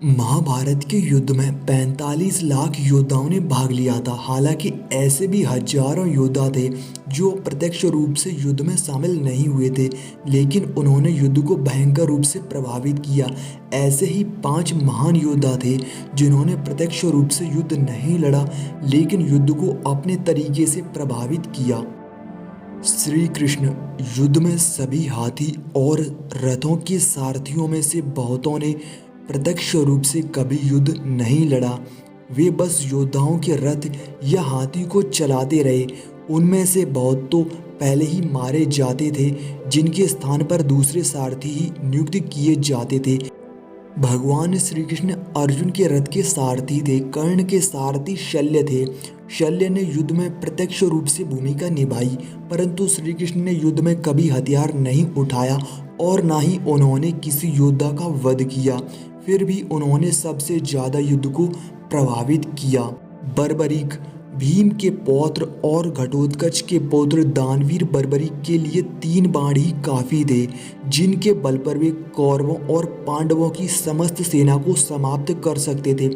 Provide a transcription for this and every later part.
महाभारत के युद्ध में 45 लाख योद्धाओं ने भाग लिया था। हालांकि ऐसे भी हजारों योद्धा थे जो प्रत्यक्ष रूप से युद्ध में शामिल नहीं हुए थे, लेकिन उन्होंने युद्ध को भयंकर रूप से प्रभावित किया। ऐसे ही 5 महान योद्धा थे जिन्होंने प्रत्यक्ष रूप से युद्ध नहीं लड़ा, लेकिन युद्ध को अपने तरीके से प्रभावित किया। श्री कृष्ण युद्ध में सभी हाथी और रथों के सारथियों में से बहुतों ने प्रत्यक्ष रूप से कभी युद्ध नहीं लड़ा। वे बस योद्धाओं के रथ या हाथी को चलाते रहे। उनमें से बहुत तो पहले ही मारे जाते थे, जिनके स्थान पर दूसरे सारथी ही नियुक्त किए जाते थे। भगवान श्री कृष्ण अर्जुन के रथ के सारथी थे। कर्ण के सारथी शल्य थे। शल्य ने युद्ध में प्रत्यक्ष रूप से भूमिका निभाई, परंतु श्री कृष्ण ने युद्ध में कभी हथियार नहीं उठाया और ना ही उन्होंने किसी योद्धा का वध किया। फिर भी उन्होंने सबसे ज्यादा युद्ध को प्रभावित किया। बर्बरीक भीम के पौत्र और घटोत्कच के पुत्र दानवीर बर्बरीक के लिए 3 बाण ही काफी थे, जिनके बल पर वे कौरवों और पांडवों की समस्त सेना को समाप्त कर सकते थे।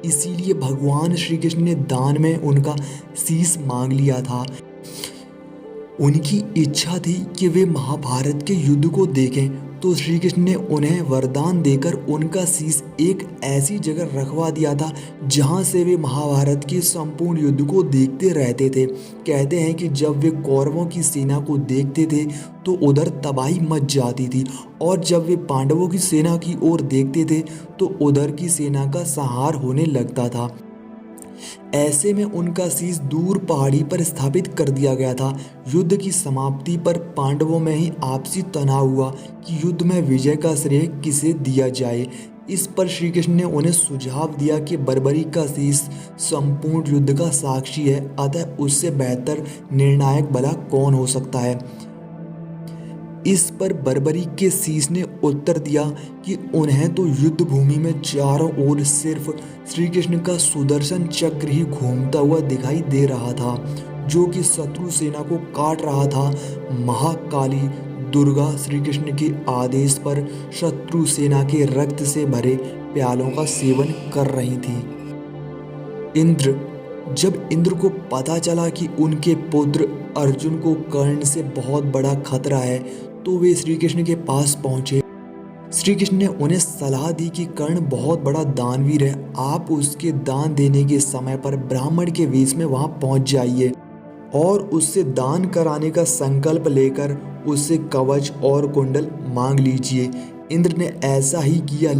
इसीलिए भगवान श्री कृष्ण ने दान में उनका शीश मांग लिया था। उनकी इच्छा थी कि वे महाभारत के युद्ध को देखें, तो श्री कृष्ण ने उन्हें वरदान देकर उनका शीश एक ऐसी जगह रखवा दिया था जहां से वे महाभारत के संपूर्ण युद्ध को देखते रहते थे। कहते हैं कि जब वे कौरवों की सेना को देखते थे तो उधर तबाही मच जाती थी, और जब वे पांडवों की सेना की ओर देखते थे तो उधर की सेना का संहार होने लगता था। ऐसे में उनका शीश दूर पहाड़ी पर स्थापित कर दिया गया था। युद्ध की समाप्ति पर पांडवों में ही आपसी तनाव हुआ कि युद्ध में विजय का श्रेय किसे दिया जाए। इस पर श्री कृष्ण ने उन्हें सुझाव दिया कि बर्बरीक का शीश संपूर्ण युद्ध का साक्षी है, अतः उससे बेहतर निर्णायक भला कौन हो सकता है। इस पर बर्बरीक के शीश ने उत्तर दिया कि उन्हें तो युद्ध भूमि में चारों ओर सिर्फ श्री कृष्ण का सुदर्शन चक्र ही घूमता हुआ दिखाई दे रहा था, जो कि शत्रु सेना को काट रहा था। महाकाली दुर्गा श्री कृष्ण के आदेश पर शत्रु सेना के रक्त से भरे प्यालों का सेवन कर रही थी। जब इंद्र को पता चला कि उनके पुत्र अर्जुन को कर्ण से बहुत बड़ा खतरा है, तो वे श्री कृष्ण के पास पहुंचे। श्री कृष्ण ने उन्हें सलाह दी कि कर्ण बहुत बड़ा दानवीर है, आप उसके दान देने के समय पर ब्राह्मण के वेश में वहां पहुंच जाइए और उससे दान कराने का संकल्प लेकर उससे कवच और कुंडल मांग लीजिए। इंद्र ने ऐसा ही किया,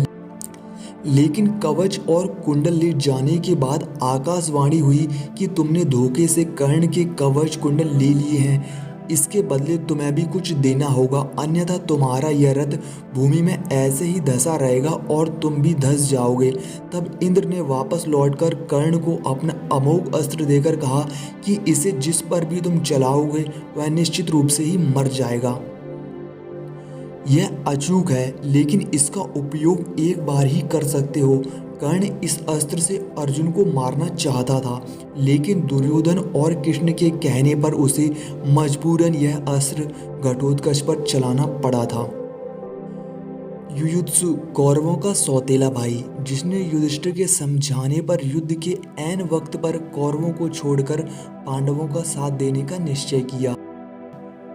लेकिन कवच और कुंडल ले जाने के बाद आकाशवाणी हुई कि तुमने धोखे से कर्ण के कवच कुंडल ले लिए हैं। इसके बदले तुम्हें भी कुछ देना होगा, अन्यथा तुम्हारा यह रथ भूमि में ऐसे ही धंसा रहेगा और तुम भी धंस जाओगे। तब इंद्र ने वापस लौटकर कर्ण को अपना अमोघ अस्त्र देकर कहा कि इसे जिस पर भी तुम चलाओगे वह निश्चित रूप से ही मर जाएगा। यह अचूक है, लेकिन इसका उपयोग एक बार ही कर सकते हो। कर्ण इस अस्त्र से अर्जुन को मारना चाहता था, लेकिन दुर्योधन और कृष्ण के कहने पर उसे मजबूरन यह अस्त्र घटोत्कच पर चलाना पड़ा था। युयुत्सु कौरवों का सौतेला भाई, जिसने युधिष्ठिर के समझाने पर युद्ध के ऐन वक्त पर कौरवों को छोड़कर पांडवों का साथ देने का निश्चय किया।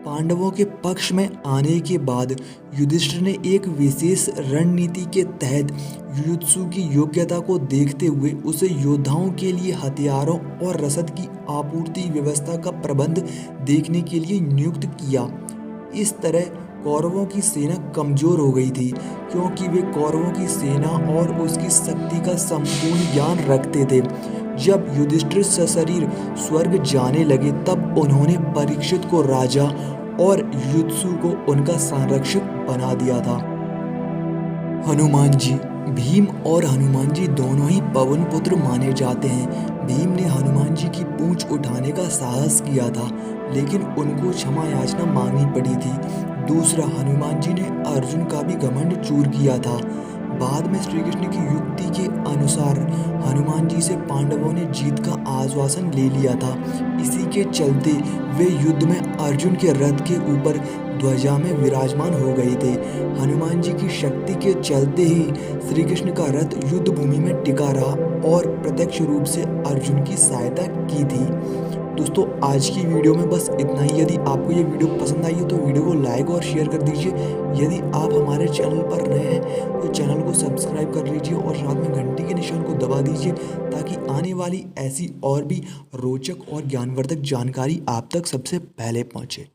पांडवों के पक्ष में आने के बाद युधिष्ठिर ने एक विशेष रणनीति के तहत युयुत्सु की योग्यता को देखते हुए उसे योद्धाओं के लिए हथियारों और रसद की आपूर्ति व्यवस्था का प्रबंध देखने के लिए नियुक्त किया। इस तरह कौरवों की सेना कमजोर हो गई थी, क्योंकि वे कौरवों की सेना और उसकी शक्ति का संपूर्ण ज्ञान रखते थे। जब युधिष्ठिर सशरीर स्वर्ग जाने लगे, तब उन्होंने परीक्षित को राजा और युयुत्सु को उनका संरक्षक बना दिया था। हनुमान जी भीम और हनुमान जी दोनों ही पवन पुत्र माने जाते हैं। भीम ने हनुमान जी की पूंछ उठाने का साहस किया था, लेकिन उनको क्षमा याचना मांगनी पड़ी थी। दूसरा, हनुमान जी ने अर्जुन का भी घमंड चूर किया था। बाद में श्री कृष्ण की युक्ति के अनुसार हनुमान जी से पांडवों ने जीत का आश्वासन ले लिया था। इसी के चलते वे युद्ध में अर्जुन के रथ के ऊपर ध्वजा में विराजमान हो गए थे। हनुमान जी की शक्ति के चलते ही श्री कृष्ण का रथ युद्ध भूमि में टिका रहा और प्रत्यक्ष रूप से अर्जुन की सहायता की थी। दोस्तों आज की वीडियो में बस इतना ही। यदि आपको ये वीडियो पसंद आई हो तो वीडियो को लाइक और शेयर कर दीजिए। यदि आप हमारे चैनल पर नए हैं तो चैनल को सब्सक्राइब कर लीजिए और साथ में घंटी के निशान को दबा दीजिए ताकि आने वाली ऐसी और भी रोचक और ज्ञानवर्धक जानकारी आप तक सबसे पहले पहुंचे।